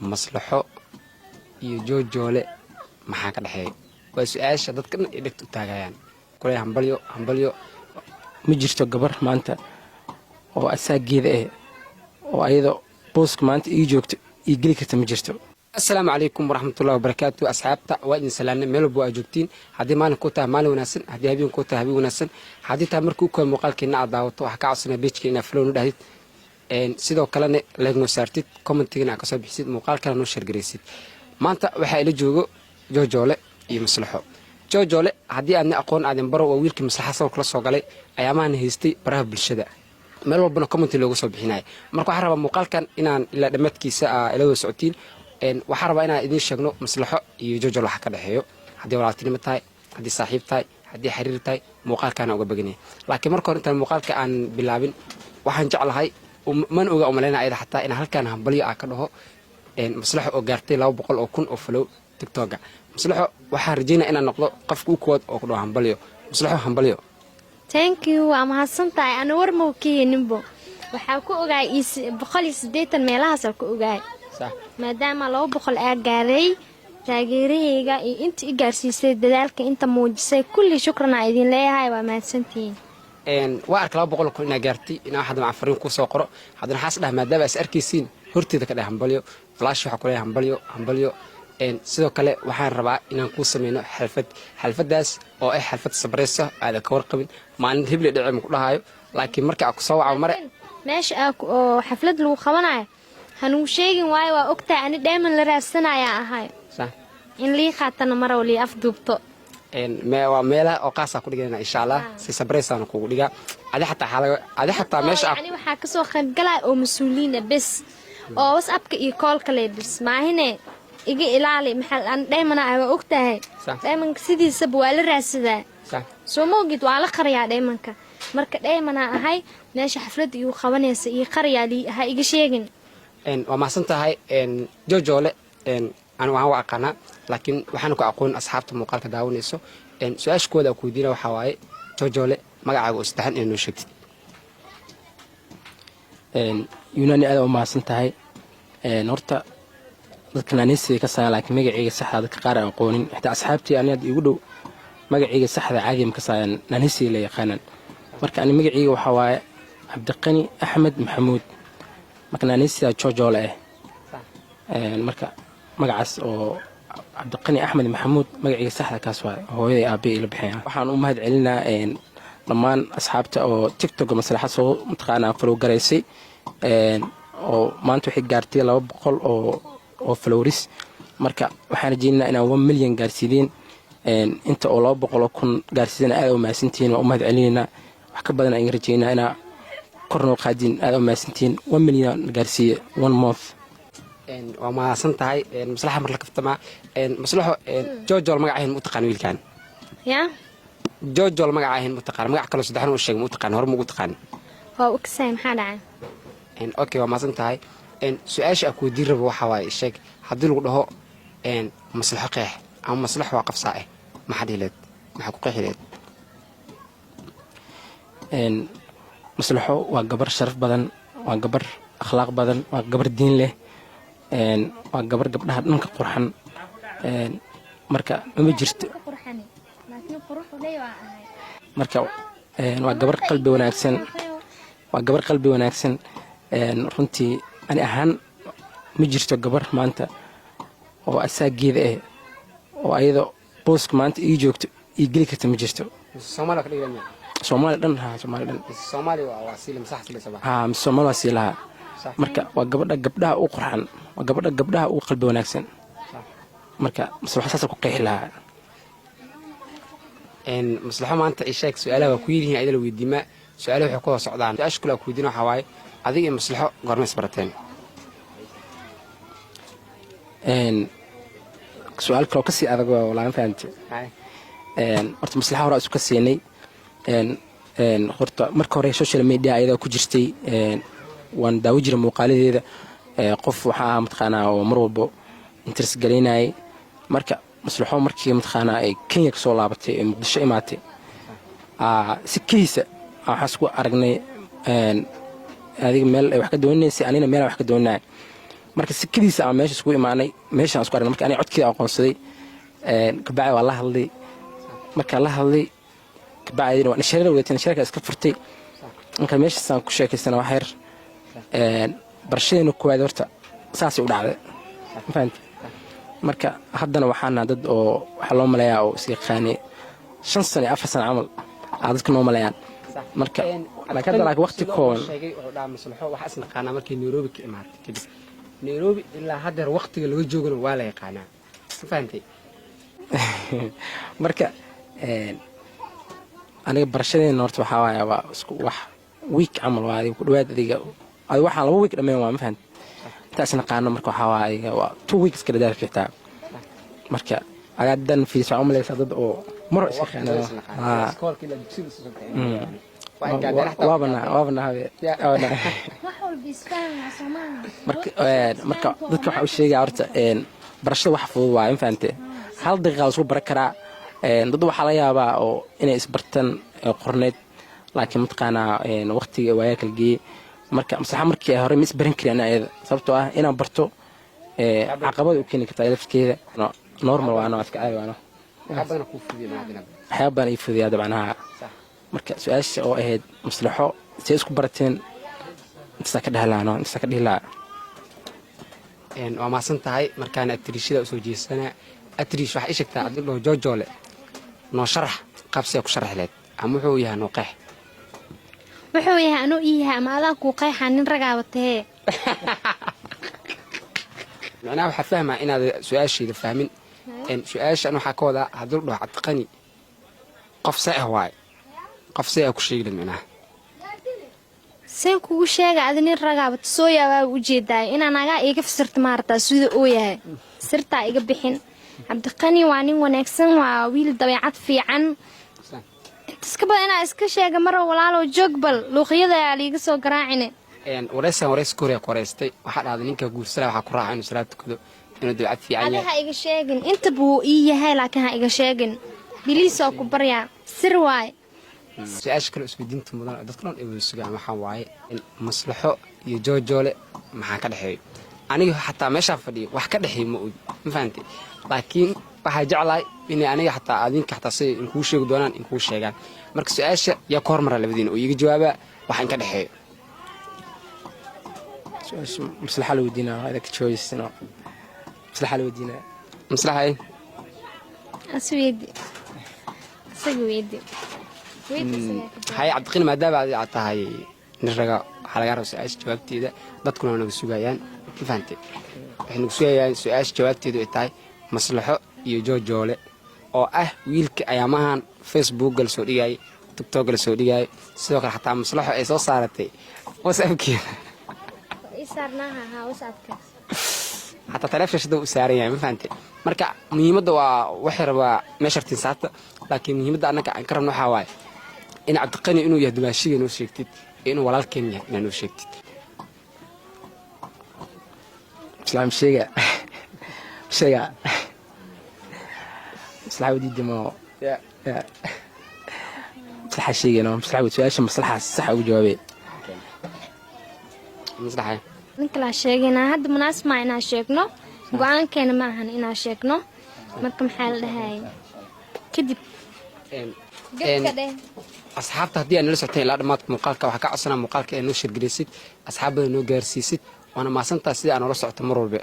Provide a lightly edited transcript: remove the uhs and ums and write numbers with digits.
maslaxo iyo joojoole maxaa ka dhaxeeya waa su-aasha dadkana ay dhegta u taagayaan kuley hambalyo ma jirto gabar maanta oo asaageeda ah oo ayada booska maanta ii joogto ii geli karta ma jirto. السلام عليكم ورحمة الله وبركاته أصحابتا وإن سلامنا ميلو بوا جوجتين هذه مالن كوتا مالي وناسن هذه هبين كوتا هبي وناسن هذه تامركو كل مقال كنا عداوتو حكا عصنا بيتش كنا فلون دهيت إن سيدو كلنا لجنو سارتيت كومنتينا كسب بحسيد مقال كنا نشر جريسيد ما أنت وحيل جوجو جوجولة يمسلحه جوجولة هذه أنا أقول عدم برا وويلك مسلحة سو كلا سوقلي أيامان هيستي براه بالشدة ميلو بنا كومنتي لوجو صوب حناي مركو حرب مقال كان إن إلا دمت كيسة إلى سعودين waxaan rabaa inaan idiin sheegno maslaxo iyo joojol waxa ka dhaxeeyo haddii walaaltinimo tahay haddii saaxiib tahay haddii xiriir tahay muuqaalkaana uga baganyahay laakiin marka hore intaan muuqaalka aan bilaabin waxaan jeclahay man oga umaleynaa ayada xataa in halkaan hambalyo ka dhaho maslaxo oo gaartay 200 oo kun oo follow tiktoka maslaxo waxaan rajeynaa inaan noqdo qofka u kood oo ku dhaho hambalyo thank you waa mahadsantahay ana war ma keeninbo waxaa ku ogaay 180 meelahaas ku ogaay maadaama 200 gaaray taageerahayga iyo inta i gaarsiisay dadaalka inta muujisay kulli shukran aan idin leeyahay waa mahadsantiin waa arka 200 kun ina gaartay ina waxa dama fariin ku soo qoro hadana xaas dhahay maadaama is arkaysiin horteeda ka dhahay hambalyo flash waxa ku leeyahay hambalyo sidoo kale waxaan rabaa inaan ku sameeyno xalfadaas oo ay xalfad sabreysa aad ka warqabin maalin hible dhicim ku dhahayo laakiin marka aan ku soo waco mare meesha oo xaflad lagu qabanayo hanuu sheegin waayo waa ogtahay ani dheeman la raadsanaya ahay صح in lii qaatana mar wali afduubto waa meela oo qaas ku dhigayna insha Allah si sabreysan ku dhiga adi xataa meesha ani waxa ka soo qayb galay oo mas'uuliin bes oo WhatsApp-ka iyo call-ka leedis maahine iga ilaali maxal aan dheemana ay ogtahay dheemanka sidiisa waa la raadsadaa صح soo moogid waa la qariyaa dheemanka marka dheemana ahay meesha xaflad iyo qabanaysa iyo qariyaa ha iga sheegin waa maasantahay joojole أنا وهو أقنع لكن وحنا كأقول أصحاب المقال كداونيسو سؤال كود أو كودينا وحواي جوجولة ما قاعد أستحن إنه شكت يوناني هذا وما سنتهاي نورتا dadkana nisi ka saar laakiin magacayga saxda ka qaar aan qoonin xita asxaabtii aan igu dhow magacayga saxda caadi ma ka saaran nisi la yaqaan marka ani magacayga waxa waaye Cabdiqani Axmed Maxamuud marka nisi joojole marka magacaas oo Cabdiqani Axmed Maxamuud magacayga saxda kaas waa hooyaday aabe ila bixiyay waxaan u mahad celinaa dhammaan asxaabta oo TikTok maslaxa soo mutaqaana follow gareysay oo maanta waxay gaartay 200 oo followers marka waxaan rajeynayaa inaan 1 milyan gaarsiideen inta oo 200 kun gaarsiideen aad u maasantiin oo mahad celinayna wax ka badan aan rajeynayaa inaan korno qaadin aad u maasantiin 1 milyan gaarsiiye 1 month waa maasantahay maslaxa mar la kaftama maslaxo joojol magacayeen mutaqaan wiilkan ya joojol magacayeen mutaqaan magac kale saddexan oo sheeg mutaqaan hor mugu taqaan waa uksay maxaa dhacay okay waa maasantahay سؤال أكو دير بوحواي الشيء حد له ده مصلحة قح أو مصلحة واقف صائع ما حد يلد ما حد قح يلد مصلحة وجبر شرف بدن وجبر أخلاق بدن وجبر دين له وجبر جبنا هاد نك قرحن مركا مجرت مركا وجبر قلبي وناكسن وجبر قلبي وناكسن runtii ani ahaan ma jirto gabar maanta oo asaageeda ah oo ayada booska maanta ii joogto ii geli karta ma jirto Soomaaliya kaliya Soomaaliya dhan Soomaaliya waa wasiil masaxti la sabaa Soomaaliya wasiilaha marka waa gabadha u qurxan waa gabadha u qalbi wanaagsan marka maslaxasaas ku qeexi lahaa maslaxa maanta ay sheeg su'aalaha ku yidhiin ayada la weydiima su'aalaha waxay ku socdaan su'aasha kale ku weydiina waxa waaye adiga maslaxo goorma isbarateen su'aal kale ka sii adag oo laan fahanti horta maslaxa hore isku kasiinay horta marka hore social media ayada ku jirtay waan daawo jiray muuqaaladeeda qof waxa mataqaanaa oo mar walba interest galinay marka maslaxo markii mataqaanaa ay Kenya ka soo laabatay ee Muqdisho imaatay si kiisa waxa isku aragnay adiga meel ay wax ka doonaysay anina meel wax ka doonaa marka sikadiisa aan meesha isku imaanay meeshaan isku aragnay marka aniga codkii aqoonsaday kabacdi waa la hadlay marka la hadlay kabacdi waa nishareer wadateen nishareerka iska furtay marka meeshaasaan ku sheekaysana wax yar barashadeena koowaad horta saasay u dhacday ma fahanti marka haddana waxaana dad oo waxa loo maleeyaa oo is yaqaanay 5 sano iyo 4 sano camal dadka noo maleeyaan marka laakiin waqti kooban sheegay oo dhaa maslaxo waxa isna qaana markii Nairobi ka imaatay kadib Nairobi ilaa hadda waqtiga laga joogana waa la yaqaanaa ma fahantay marka aniga barashadeena horta waxa waaye waa isku wax week camal waa ku dhawaad adiga waxaan 2 week dhameen waa ma fahantay taasna qaano marka waxa waaye waa 2 weeks kala daar fiitaa marka agadan fiisa umaleeysa dad oo mar is yaqaanaa iskoolkii la dugsiga soo waabana marka dadka waxa u sheegay horta barashada wax fudud waa in fahamtay hal daqiiqo isku baran karaa dad waxa la yaabaa oo inay isbartaan qorneed laakiin mataqaanaa waqtiga waa kala geeyay marka masaxa markii hore mis baran kareen ayada sababtoo ah inaan barto caqabad u keeni kartaa lafkeeda normal waana iska caadi waana waxaan ku fudiyaa waxyaabadan ay fudiyaa dabanaha marka su'aasha oo ahayd maslaxo si isku barateen inta ka dhahlaano inta ka dhilaa waa maasan tahay markaan atriishada soo jeesana atriish waxa ay sheegtaa adoo joojole noo sharax qabsi ku sharaxleed ama wuxuu yahay noo qeex wuxuu yahay anoo iyaha ama adaa ku qeexanin ragaabatee macnaha waxa fahmaa inaad su'aashiida fahmin su'aashan waxa ka wada haduu dhaw cadqani qof sax waay qof sax ku sheegay macnaha seen kugu sheega adin ragaabat soo yaabaa u jeedaa inaan naga iga fasirto maarta sida uu yahay sirta iga bixin cabdiqani waa nin wanaagsan waa wiil dabeecad fiican iska badan iska sheega mar walaalo joogbal luuqyada liiga soo garaacine wareys korea qoreystay waxa dhacday ninka guursada waxa ku raacay inuu salaad kudo inuu dabeecad fiican yahay ha iga sheegin inta buu ii yahay laakiin ha iga sheegin biliis oo ku barya sir waay su'aasha kale isku diinta mudan dadka dhan ay sugaan waxa waaye in maslaxo iyo joojole maxaa ka dhaxeeyo aniga xataa meesha fadhiyo wax ka dhaxeeyo ma fahantay laakiin waxa jeclahay in aniga xataa adinka xataa si in ku sheego doonaan in ku sheegaan marka su'aasha yaa ka hormar labadiin oo iga jawaaba wax in ka dhaxeeyo su'aasha maslaxa la wadiina hada ka jooysino maslaxa la wadiina maslaxa asweedi asweedi hay cabdiqani maadaama aad tahay niraga waxa laga rabaa su'aasha jawaabteeda dadkuna naga sugayaan ma fahantay waxay naga sugayaan su'aasha jawaabteedu ay tahay maslaxo iyo joojole oo ah wiilka ayaamahan Facebook gal soo dhigay TikTok gal soo dhigay sidoo kale xataa maslaxo ay soo saaratay WhatsApp-keeda isarnaha WhatsApp-ka حتى تلف شدة وسعرية ما فهمت مركا مهمة وحر ومشرتين ساعة لكن مهمة أنك أنكرم نحاول إن عتقني إنه يهدم شيء إنه شيكتت إنه ولا الكيمياء إنه شيكتت سلام شيء مصلحة ودي دماء مصلحة شيء أنا مصلحة وتواش مصلحة صح وجوابي مصلحة ninka la sheegayna hadda munaasib ma inaan sheegno go'aankeena ma ahan inaan sheegno marka maxaa la dhahay kadib asxaabta haddii aan la socotay ilaa dhamaadka muuqaalka waxa ka codsanaa muuqaalka inuu shirgelisid asxaabada noo gaarsiisid waana maasantaa sidii aan ula socoto mar walba